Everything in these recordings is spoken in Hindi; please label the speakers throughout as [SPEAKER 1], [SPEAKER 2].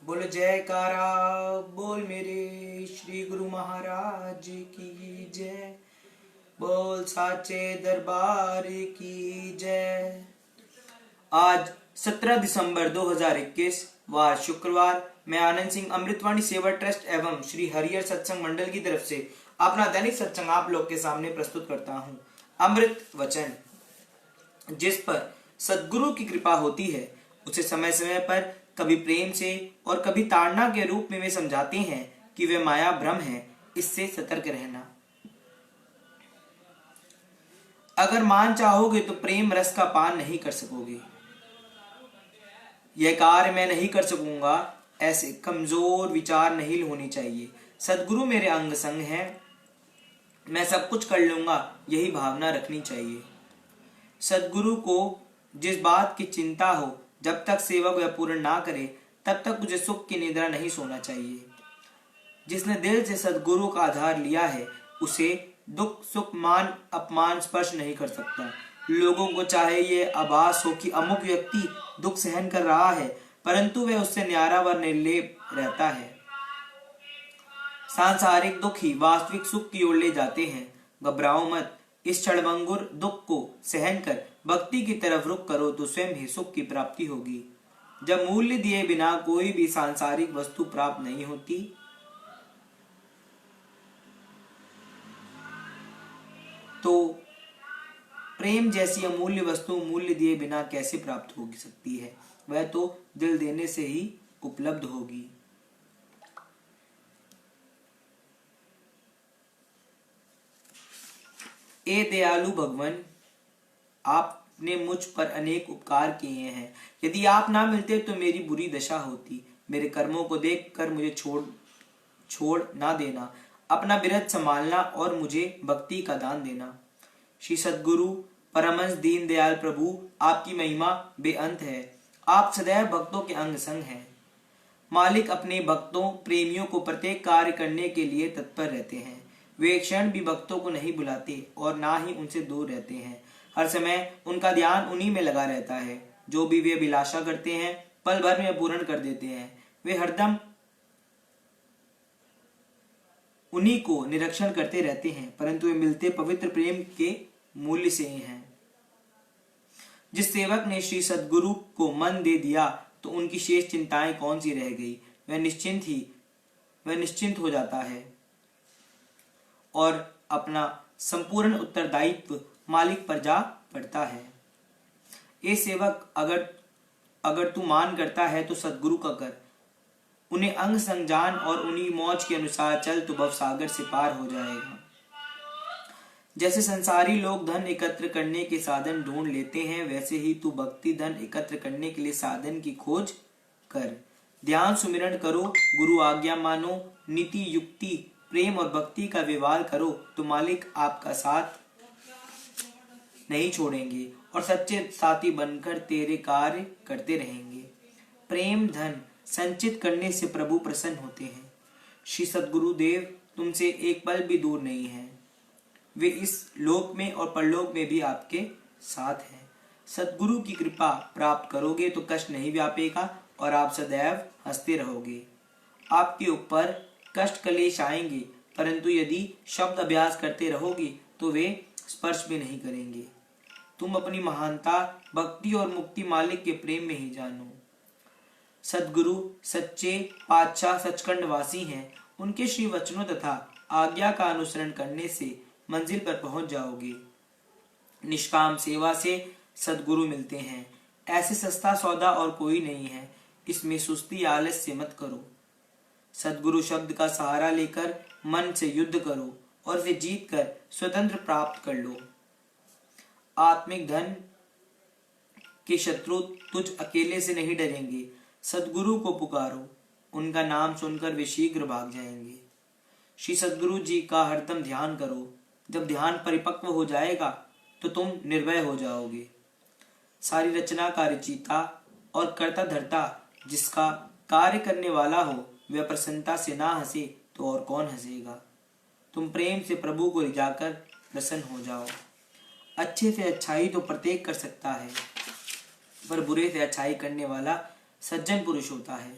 [SPEAKER 1] बोल जयकारा बोल मेरे श्री गुरु महाराज की जय। बोल साचे दरबार की जय। आज 17 दिसंबर 2021 वार शुक्रवार, मैं आनंद सिंह अमृतवाणी सेवा ट्रस्ट एवं श्री हरिहर सत्संग मंडल की तरफ से अपना दैनिक सत्संग आप लोग के सामने प्रस्तुत करता हूँ। अमृत वचन, जिस पर सद्गुरु की कृपा होती है उसे समय समय पर कभी प्रेम से और कभी ताड़ना के रूप में वे समझाते हैं कि वे माया भ्रम है, इससे सतर्क रहना। अगर मान चाहोगे तो प्रेम रस का पान नहीं कर सकोगे। यह कार्य मैं नहीं कर सकूंगा, ऐसे कमजोर विचार नहीं होने चाहिए। सद्गुरु मेरे अंग संग है, मैं सब कुछ कर लूंगा, यही भावना रखनी चाहिए। सद्गुरु को जिस बात की चिंता हो, जब तक सेवक वह पूर्ण ना करे तब तक मुझे सुख की निद्रा नहीं सोना चाहिए। जिसने दिल से सद्गुरु का आधार लिया है उसे दुख सुख मान अपमान स्पर्श नहीं कर सकता। लोगों को चाहे ये आभास हो कि अमुक व्यक्ति दुख सहन कर रहा है, परंतु वह उससे न्यारा व निर्लेप रहता है। सांसारिक दुख ही वास्तविक सुख की ओर ले जाते हैं। घबराओ मत, इस क्षणभंगुर दुख को सहन कर भक्ति की तरफ रुख करो तो स्वयं ही सुख की प्राप्ति होगी। जब मूल्य दिए बिना कोई भी सांसारिक वस्तु प्राप्त नहीं होती, तो प्रेम जैसी अमूल्य वस्तु मूल्य दिए बिना कैसे प्राप्त हो सकती है? वह तो दिल देने से ही उपलब्ध होगी। ए दयालु भगवान, आपने मुझ पर अनेक उपकार किए हैं। यदि आप ना मिलते तो मेरी बुरी दशा होती। मेरे कर्मों को देखकर मुझे छोड़ ना देना। अपना बिरद संभालना और मुझे भक्ति का दान देना। श्री सद्गुरु परमहंस दीन दयाल प्रभु, आपकी महिमा बेअंत है। आप सदैव भक्तों के अंग संग हैं। मालिक अपने भक्तों प्रेमियों को प्रत्येक कार्य करने के लिए तत्पर रहते हैं। वे एक क्षण भी भक्तों को नहीं बुलाते और ना ही उनसे दूर रहते हैं। हर समय उनका ध्यान उन्हीं में लगा रहता है। जो भी वे अभिलाषा करते हैं पल भर में पूर्ण कर देते हैं। वे हरदम उन्हीं को निरीक्षण करते रहते हैं, परंतु वे मिलते पवित्र प्रेम के मूल्य से ही हैं। जिस सेवक ने श्री सद्गुरु को मन दे दिया तो उनकी शेष चिंताएं कौन सी रह गई। वह निश्चिंत हो जाता है और अपना संपूर्ण उत्तरदायित्व मालिक पर जा पड़ता है। ये सेवक, अगर तू मान करता है तो सद्गुरु का कर। उन्हें अंग संग जान और उन्हीं मौज के अनुसार चल तो भव सागर से पार हो जाएगा। जैसे संसारी लोग धन एकत्र करने के साधन ढूंढ लेते हैं, वैसे ही तू भक्ति धन एकत्र करने के लिए साधन की खोज कर। ध्यान सुमिरन करो, गुरु आज्ञा मानो, नीति युक्ति प्रेम और भक्ति का व्यवहार करो तो मालिक आपका साथ नहीं छोड़ेंगे और सच्चे साथी बनकर तेरे कार्य करते रहेंगे। प्रेम धन संचित करने से प्रभु प्रसन्न होते हैं। श्री सद्गुरु देव तुमसे एक पल भी दूर नहीं है। वे इस लोक में और परलोक में भी आपके साथ हैं। सद्गुरु की कृपा प्राप्त करोगे तो कष्ट नहीं व्यापेगा और आप सदैव हंसते रहोगे। आपके ऊपर कष्ट कलेश आएंगे, परंतु यदि शब्द अभ्यास करते रहोगे तो वे स्पर्श भी नहीं करेंगे। तुम अपनी महानता भक्ति और मुक्ति मालिक के प्रेम में ही जानो। सद्गुरु सच्चे पातशाह सचखंड वासी हैं। उनके श्री वचनों तथा आज्ञा का अनुसरण करने से मंजिल पर पहुंच जाओगे। निष्काम सेवा से सद्गुरु मिलते हैं। ऐसे सस्ता सौदा और कोई नहीं है। इसमें सुस्ती आलस्य मत करो। सद्गुरु शब्द का सहारा लेकर मन से युद्ध करो और उसे जीत कर स्वतंत्र प्राप्त कर लो। आत्मिक धन के शत्रु तुझ अकेले से नहीं डरेंगे। सद्गुरु को पुकारो, उनका नाम सुनकर वे शीघ्र भाग जाएंगे। श्री सद्गुरु जी का हरदम ध्यान करो। जब ध्यान परिपक्व हो जाएगा तो तुम निर्भय हो जाओगे। सारी रचना का रचयिता और कर्ता धर्ता जिसका कार्य करने वाला हो, वह प्रसन्नता से ना हंसे तो और कौन हंसेगा। तुम प्रेम से प्रभु को रिझाकर प्रसन्न हो जाओ। अच्छे से अच्छाई तो प्रत्येक कर सकता है, पर बुरे से अच्छाई करने वाला सज्जन पुरुष होता है।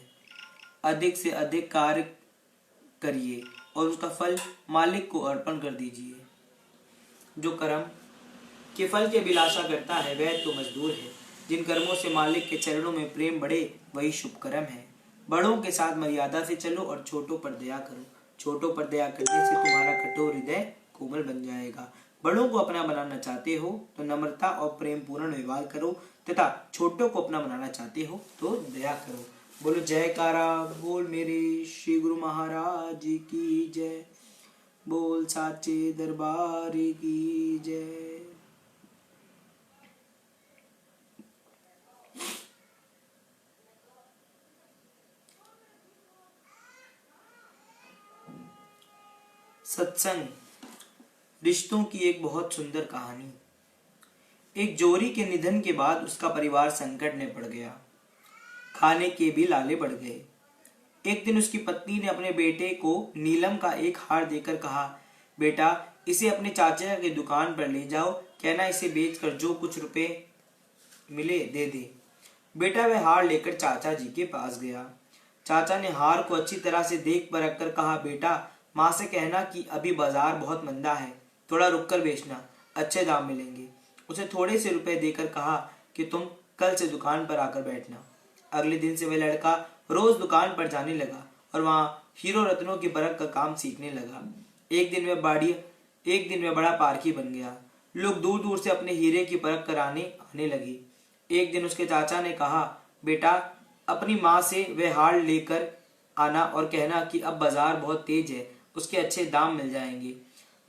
[SPEAKER 1] अधिक से अधिक कार्य करिए और उसका फल मालिक को अर्पण कर दीजिए। जो कर्म के फल की अभिलाषा करता है वह तो मजदूर है। जिन कर्मों से मालिक के चरणों में प्रेम बढ़े वही शुभ कर्म है। बड़ों के साथ मर्यादा से चलो और छोटों पर दया करो। छोटों पर दया करने से तुम्हारा कठोर हृदय कोमल बन जाएगा। बड़ों को अपना बनाना चाहते हो तो नम्रता और प्रेम पूर्ण व्यवहार करो तथा छोटों को अपना बनाना चाहते हो तो दया करो। बोलो जयकारा बोल मेरे श्री गुरु महाराज की जय। बोल साचे दरबार की जय। सत्संग रिश्तों की एक बहुत सुंदर कहानी। एक जोरी के निधन के बाद उसका परिवार संकट में पड़ गया। खाने के भी लाले बढ़ गए। एक दिन उसकी पत्नी ने अपने बेटे को नीलम का एक हार देकर कहा, बेटा इसे अपने चाचा की दुकान पर ले जाओ, कहना इसे बेचकर जो कुछ रुपए मिले दे दे। बेटा वह हार लेकर चाचा जी के पास गया। चाचा ने हार को अच्छी तरह से देख परख कर कहा, बेटा माँ से कहना कि अभी बाजार बहुत मंदा है, थोड़ा रुक कर बेचना, अच्छे दाम मिलेंगे। उसे थोड़े से रुपए देकर कहा कि तुम कल से दुकान पर आकर बैठना। अगले दिन से वह लड़का रोज दुकान पर जाने लगा और वहां हीरो रत्नों की परख का काम सीखने लगा। एक दिन वह बड़ा पारखी बन गया। लोग दूर दूर से अपने हीरे की परख कराने आने लगे। एक दिन उसके चाचा ने कहा, बेटा अपनी माँ से वह हार लेकर आना और कहना कि अब बाजार बहुत तेज है, उसके अच्छे दाम मिल जाएंगे।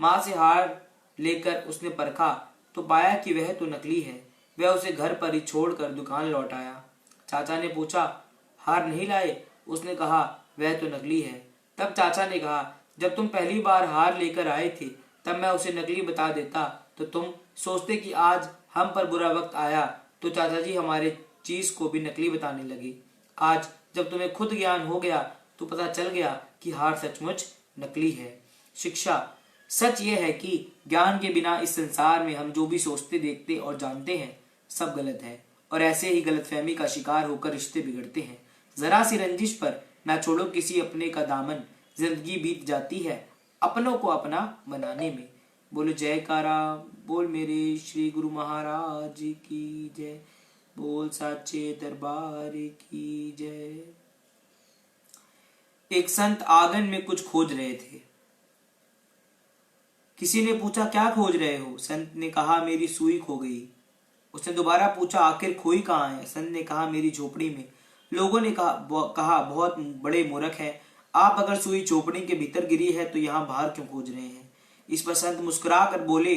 [SPEAKER 1] माँ से हार लेकर उसने परखा तो पाया कि वह तो नकली है। वह उसे घर पर ही छोड़कर दुकान लौट आया। चाचा ने पूछा, हार नहीं लाए? उसने कहा, वह तो नकली है। तब चाचा ने कहा, जब तुम पहली बार हार लेकर आए थे तब मैं उसे नकली बता देता तो तुम सोचते कि आज हम पर बुरा वक्त आया तो चाचा जी हमारे चीज को भी नकली बताने लगे। आज जब तुम्हें खुद ज्ञान हो गया तो पता चल गया कि हार सचमुच नकली है। शिक्षा सच यह है कि ज्ञान के बिना इस संसार में हम जो भी सोचते देखते और जानते हैं सब गलत है और ऐसे ही गलतफहमी का शिकार होकर रिश्ते बिगड़ते हैं। जरा सी रंजिश पर ना छोड़ो किसी अपने का दामन, जिंदगी बीत जाती है अपनों को अपना बनाने में। बोलो जयकारा बोल मेरे श्री गुरु महाराज की जय। बोल साचे दरबार की जय। एक संत आंगन में कुछ खोज रहे थे। किसी ने पूछा, क्या खोज रहे हो? संत ने कहा, मेरी सुई खो गई। उसने दोबारा पूछा, आखिर खोई कहाँ है? संत ने कहा, मेरी झोपड़ी में। लोगों ने कहा बहुत बड़े मूर्ख हैं, आप अगर सुई झोपड़ी के भीतर गिरी है तो यहाँ बाहर क्यों खोज रहे हैं? इस पर संत मुस्कुरा कर बोले,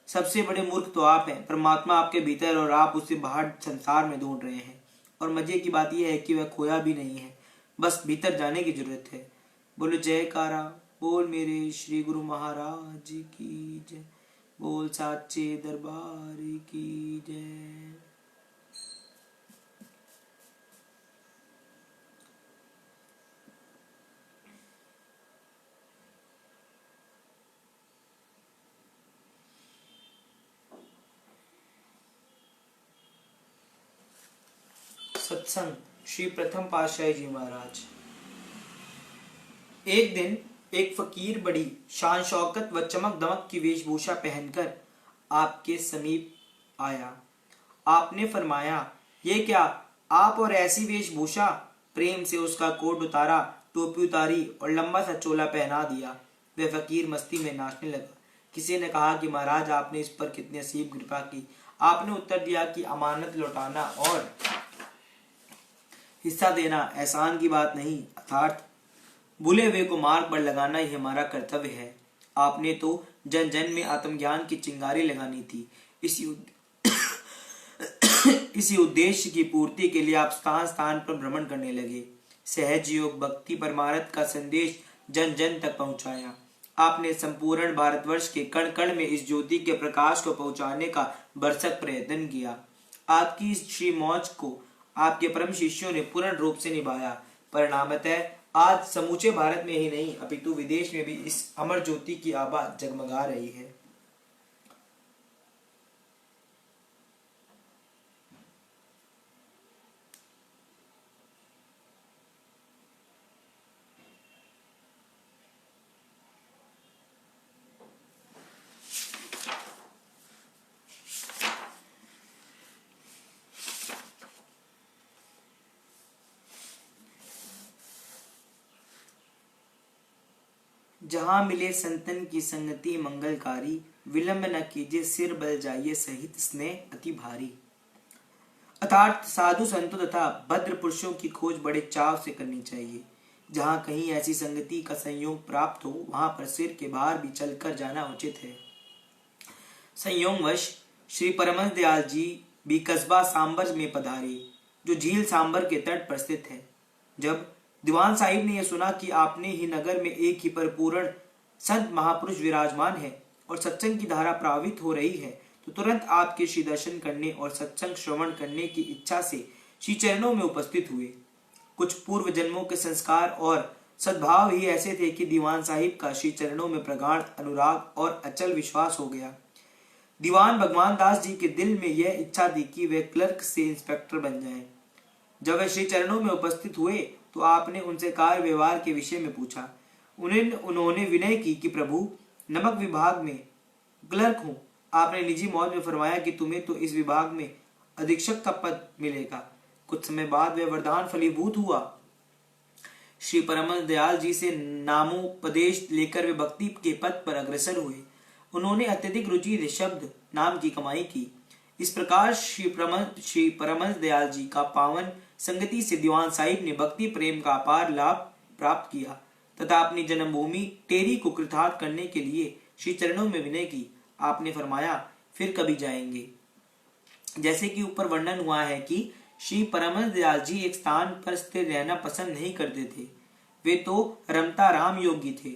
[SPEAKER 1] सबसे बड़े मूर्ख तो आप हैं। परमात्मा आपके भीतर और आप उसे बाहर संसार में ढूंढ रहे हैं। और मजे की बात यह है कि वह खोया भी नहीं है, बस भीतर जाने की जरूरत है। बोलो जयकारा बोल मेरे श्री गुरु महाराज की जय। बोल साचे दरबार की जय। सत्संग श्री प्रथम पातशाही जी महाराज। एक दिन एक फकीर बड़ी शान शौकत व चमक दमक की वेशभूषा पहनकर आपके समीप आया। आपने फरमाया, ये क्या आप और ऐसी वेशभूषा? प्रेम से उसका कोट उतारा, टोपी उतारी और लंबा सा चोला पहना दिया। वह फकीर मस्ती में नाचने लगा। किसी ने कहा कि महाराज आपने इस पर कितनी असीम कृपा की। आपने उत्तर दिया कि अमानत लौटाना और हिस्सा देना एहसान की बात नहीं, अर्थात भूले हुए को मार्ग पर लगाना ही हमारा कर्तव्य है। आपने तो जन जन में आत्मज्ञान की चिंगारी लगानी थी। इसी उद्देश्य की पूर्ति के लिए आप स्थान स्थान पर भ्रमण करने लगे। सहज योग भक्ति परमार्थ का संदेश जन जन तक पहुंचाया। आपने संपूर्ण भारतवर्ष के कण कण में इस ज्योति के प्रकाश को पहुंचाने का भरसक प्रयत्न किया। आपकी इस श्री मौज को आपके परम शिष्यों ने पूर्ण रूप से निभाया। परिणामतः आज समूचे भारत में ही नहीं अपितु विदेश में भी इस अमर ज्योति की आभा जगमगा रही है। जहां मिले संतन की संगति मंगलकारी, विलंब न कीजिए सिर बल जाइए सहित स्नेह अति भारी। अर्थात साधु संतों तथा भद्र पुरुषों की खोज बड़े चाव से करनी चाहिए। जहां कहीं ऐसी संगति का संयोग प्राप्त हो वहां पर सिर के बाहर भी चलकर जाना उचित है। संयोगवश श्री परमहंस दयाल जी भी कस्बा सांबर में पधारे, जो झील सांबर के तट पर स्थित है। जब दीवान साहिब ने यह सुना कि आपने ही नगर में एक ही परिपूर्ण संत महापुरुष विराजमान है और सत्संग की धारा प्रवाहित हो रही है, तो तुरंत आपके श्री दर्शन करने और सत्संग श्रवण करने की इच्छा से श्री चरणों में उपस्थित हुए। कुछ पूर्व जन्मों के संस्कार और सद्भाव ही ऐसे थे कि दीवान साहिब का श्री चरणों में प्रगाढ़ अनुराग और अचल विश्वास हो गया। दीवान भगवान दास जी के दिल में यह इच्छा थी कि वे क्लर्क से इंस्पेक्टर बन जाएं। जब वे श्री चरणों में उपस्थित हुए तो आपने उनसे कार्य व्यवहार के विषय में पूछा। उन्होंने विनय की कि प्रभु, नमक विभाग में क्लर्क हूं। आपने निजी मौज में फरमाया कि तुम्हें तो इस विभाग में अधीक्षक का पद मिलेगा। कुछ समय बाद वह वरदान फलीभूत हुआ। श्री परमहंस दयाल जी से नामोपदेश लेकर वे भक्ति के पद पर अग्रसर हुए। उन्होंने अत्यधिक रुचि शब्द नाम की कमाई की। इस प्रकार श्री परमहंस दयाल जी का पावन संगति से दीवान साहिब ने भक्ति प्रेम का अपार लाभ प्राप्त किया तथा अपनी जन्मभूमि टेरी को कृतार्थ करने के लिए श्री चरणों में विनय की। आपने फरमाया, फिर कभी जाएंगे। जैसे कि ऊपर वर्णन हुआ है कि श्री परमहंस दयाल जी एक स्थान पर स्थिर रहना पसंद नहीं करते थे। वे तो रमता राम योगी थे।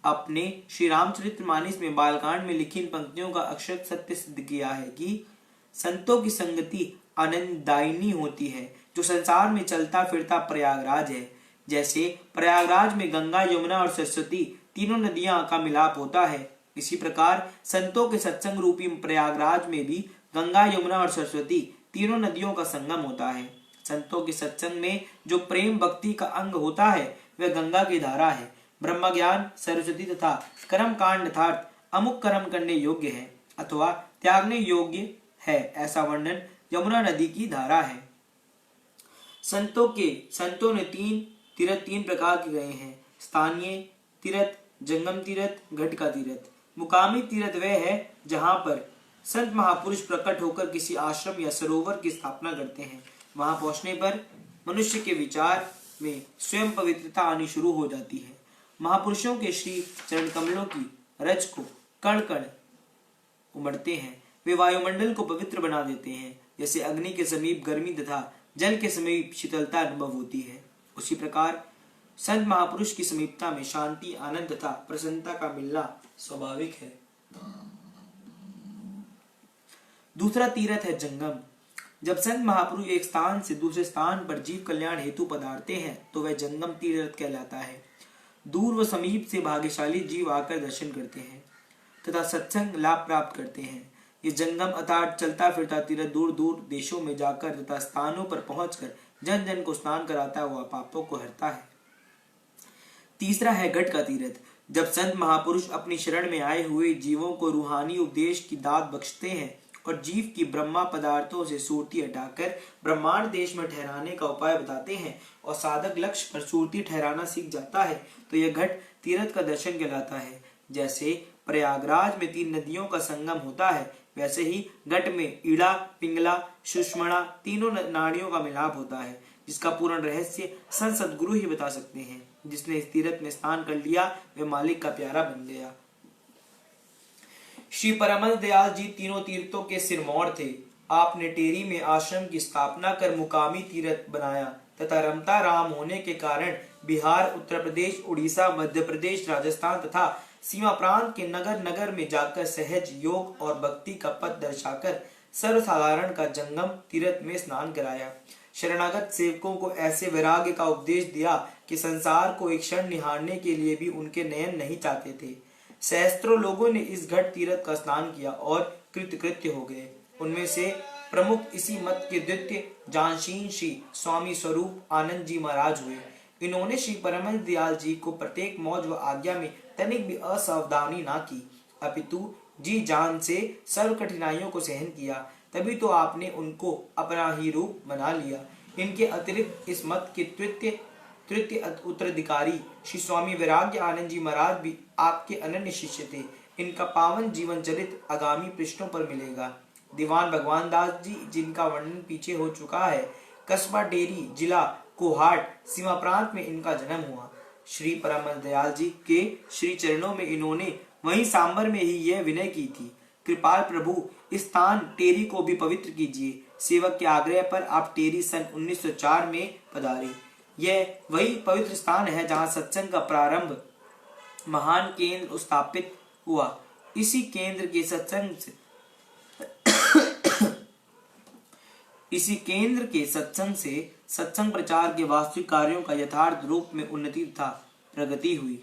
[SPEAKER 1] अपने श्री रामचरितमानस में बालकांड में लिखी इन पंक्तियों का अक्षर सत्य सिद्ध किया है कि संतों की संगति आनंददायिनी होती है। जो संसार में चलता फिरता प्रयागराज है, जैसे प्रयागराज में गंगा यमुना और सरस्वती तीनों नदियां का मिलाप होता है, इसी प्रकार संतों के सत्संग रूपी प्रयागराज में भी गंगा यमुना और सरस्वती तीनों नदियों का संगम होता है। संतों के सत्संग में जो प्रेम भक्ति का अंग होता है वह गंगा की धारा है। ब्रह्म ज्ञान, सरस्वती तथा कर्म कांड अर्थात अमुक कर्म करने योग्य है अथवा त्यागने योग्य है, ऐसा वर्णन यमुना नदी की धारा है। संतों ने तीन प्रकार के गए हैं: स्थानीय तीर्थ, जंगम तीर्थ, घट का तीर्थ। मुकामी तीर्थ वह है जहां पर संत महापुरुष प्रकट होकर किसी आश्रम या सरोवर की स्थापना करते हैं। वहां पहुंचने पर मनुष्य के विचार में स्वयं पवित्रता आनी शुरू हो जाती है। महापुरुषों के श्री चरण कमलों की रज को कण कण उमड़ते हैं। वे वायुमंडल को पवित्र बना देते हैं। जैसे अग्नि के समीप गर्मी तथा जल के समीप शीतलता अनुभव होती है, उसी प्रकार संत महापुरुष की समीपता में शांति, आनंद तथा प्रसन्नता का मिलना स्वाभाविक है। दूसरा तीर्थ है जंगम। जब संत महापुरुष एक स्थान से दूसरे स्थान पर जीव कल्याण हेतु पधारते हैं तो वह जंगम तीर्थ कहलाता है। दूर व समीप से भाग्यशाली जीव आकर दर्शन करते हैं तथा सत्संग लाभ प्राप्त करते हैं। ये जंगम अर्थात चलता फिरता तीर्थ दूर दूर देशों में जाकर तथा स्थानों पर पहुंचकर जन जन को स्नान कराता हुआ पापों को हरता है। तीसरा है घट का तीर्थ। जब संत महापुरुष अपनी शरण में आए हुए जीवों को रूहानी उपदेश की दात बख्शते हैं और जीव की ब्रह्मा पदार्थों से सुरती हटाकर ब्रह्मांड देश में ठहराने का उपाय बताते हैं और साधक लक्ष्य पर सुरती ठहराना सीख जाता है, तो यह घट तीर्थ का दर्शन कहलाता है। जैसे प्रयागराज में 3 नदियों का संगम होता है, वैसे ही घट में ईड़ा, पिंगला, सुषमणा तीनों नाड़ियों का मिलाप होता है, जिसका पूर्ण रहस्य संत सद्गुरु ही बता सकते हैं। जिसने इस तीर्थ में स्नान कर लिया वह मालिक का प्यारा बन गया। श्री परमहंस दयाल जी तीनों तीर्थों के सिरमौर थे। आपने टेरी में आश्रम की स्थापना कर मुकामी तीर्थ बनाया तथा रमता राम होने के कारण बिहार, उत्तर प्रदेश, उड़ीसा, मध्य प्रदेश, राजस्थान तथा सीमा प्रांत के नगर नगर में जाकर सहज योग और भक्ति का पथ दर्शाकर सर्वसाधारण का जंगम तीर्थ में स्नान कराया। शरणागत सेवकों को ऐसे वैराग्य का उपदेश दिया कि संसार को एक क्षण निहारने के लिए भी उनके नयन नहीं चाहते थे। सहस्त्रों लोगों ने इस घट तीर्थ का स्नान किया और कृतकृत्य हो गए। उनमें से प्रमुख इसी मत के द्वितीय जानशीन श्री स्वामी स्वरूप आनंद जी महाराज हुए। इन्होंने श्री परमहंस दयाल जी को प्रत्येक मौज व आज्ञा में तनिक भी असावधानी ना की, अपितु जी जान से सर्व कठिनाइयों को सहन किया। तभी तो आपने उनको अपना ही रूप बना लिया। इनके अतिरिक्त इस मत के तृतीय तृतीय उत्तराधिकारी श्री स्वामी वैराग्य आनंद जी महाराज भी आपके अनन्य शिष्य थे। इनका पावन जीवन चरित आगामी पृष्ठों पर मिलेगा। दीवान भगवान दास जी, जिनका वर्णन पीछे हो चुका है, कस्बा टेरी, जिला कोहाट, सीमा प्रांत में इनका जन्म हुआ। श्री परमहंस दयाल जी के श्री चरणों में इन्होंने वहीं सांबर में ही यह विनय की थी, कृपाल प्रभु इस स्थान टेरी को भी पवित्र कीजिए। सेवक के आग्रह पर आप टेरी सन 1904 में पधारे। यह वही पवित्र स्थान है जहां सत्संग का प्रारंभ महान केंद्र स्थापित हुआ। इसी केंद्र के सत्संग से सत्संग प्रचार के वास्तविक कार्यों का यथार्थ रूप में उन्नति तथा प्रगति हुई।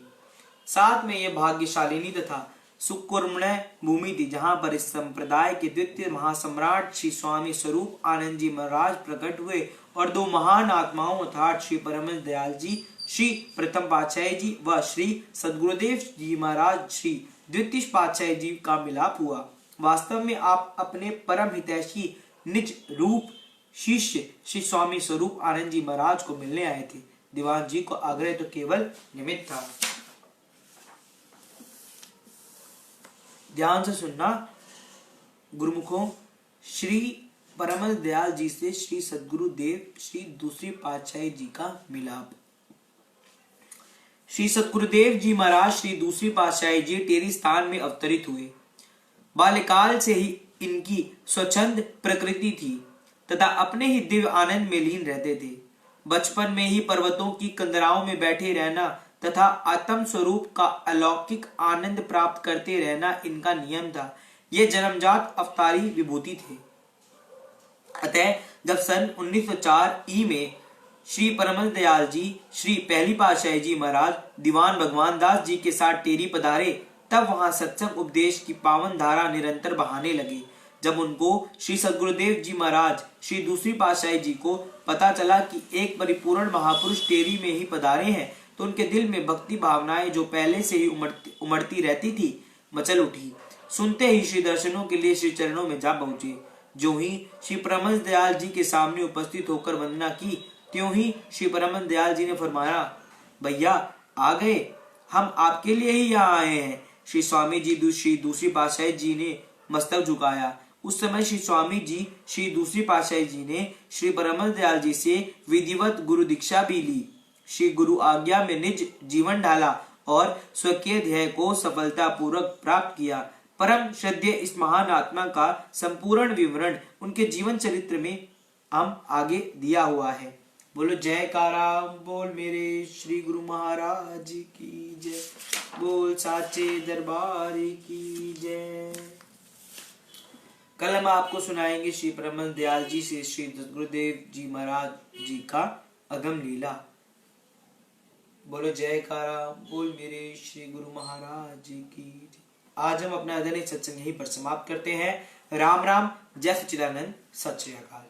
[SPEAKER 1] साथ में यह भाग्यशालिनी तथा सुकुर्मण्य भूमि थी जहां पर इस संप्रदाय के द्वितीय महासम्राट श्री स्वामी स्वरूप आनंद जी महाराज प्रकट हुए और दो महान आत्माओं अर्थात श्री परमहंस दयाल जी श्री प्रथम पातशाही जी व श्री सद्गुरुदेव जी महाराज श्री द्वितीय पातशाही जी का मिलाप हुआ। वास्तव में आप अपने परम हितैषी निज रूप शिष्य श्री स्वामी स्वरूप आनंद जी महाराज को मिलने आए थे। दीवान जी को आग्रह तो केवल निमित्त था। ध्यान से सुनना गुरुमुखों, श्री परमहंस दयाल जी से श्री सद्गुरुदेव श्री दूसरी पातशाही जी का मिलाप। श्री सद्गुरुदेव जी महाराज श्री दूसरी पातशाही जी टेरी स्थान में अवतरित हुए। बाल्यकाल से ही इनकी स्वच्छंद प्रकृति थी तथा अपने ही दिव्य आनंद में लीन रहते थे। बचपन में ही पर्वतों की कंदराओं में बैठे रहना तथा आत्म स्वरूप का अलौकिक आनंद प्राप्त करते रहना इनका नियम था। ये जन्मजात अवतारी विभूति थे। अतः जब सन 1904 ई में श्री परमहंस दयाल जी श्री पहली पातशाही जी महाराज दीवान भगवान दास जी के साथ टेरी पधारे, तब वहां सत्संग उपदेश की पावन धारा निरंतर बहाने लगी। जब उनको श्री सद्गुरुदेव जी महाराज श्री दूसरी पातशाही जी को पता चला कि एक परिपूर्ण महापुरुष टेरी में ही पधारे हैं, तो उनके दिल में भक्ति भावनाएं जो पहले से ही उमड़ती रहती थी मचल उठी। सुनते ही श्री दर्शनों के लिए श्री चरणों में जा पहुंचे। जो ही श्री परमहंस दयाल जी के सामने उपस्थित होकर वंदना की, त्यों ही श्री परमहंस दयाल जी ने फरमाया, भैया आ गए, हम आपके लिए ही यहाँ आए हैं। श्री स्वामी जी श्री दूसरी पातशाही जी ने मस्तक झुकाया। उस समय श्री स्वामी जी श्री दूसरी पातशाही जी ने श्री परमहंस दयाल जी से विधिवत गुरु दीक्षा भी ली। श्री गुरु आज्ञा में निज जीवन ढाला और स्वकीय ध्येय को सफलता पूर्वक प्राप्त किया। परम श्रद्धेय इस महान आत्मा का संपूर्ण विवरण उनके जीवन चरित्र में हम आगे दिया हुआ है। बोलो जयकारा बोल मेरे श्री गुरु महाराज की जय, बोल साचे दरबार की जय। कल हम आपको सुनाएंगे श्री परमहंस दयाल जी से श्री सद्गुरुदेव जी महाराज जी का अगम लीला। बोलो जयकारा बोल मेरे श्री गुरु महाराज की जय। आज हम अपना आदरणीय सत्संग यहीं पर समाप्त करते हैं। राम राम, जय सच्चिदानंद, सत श्री अकाल।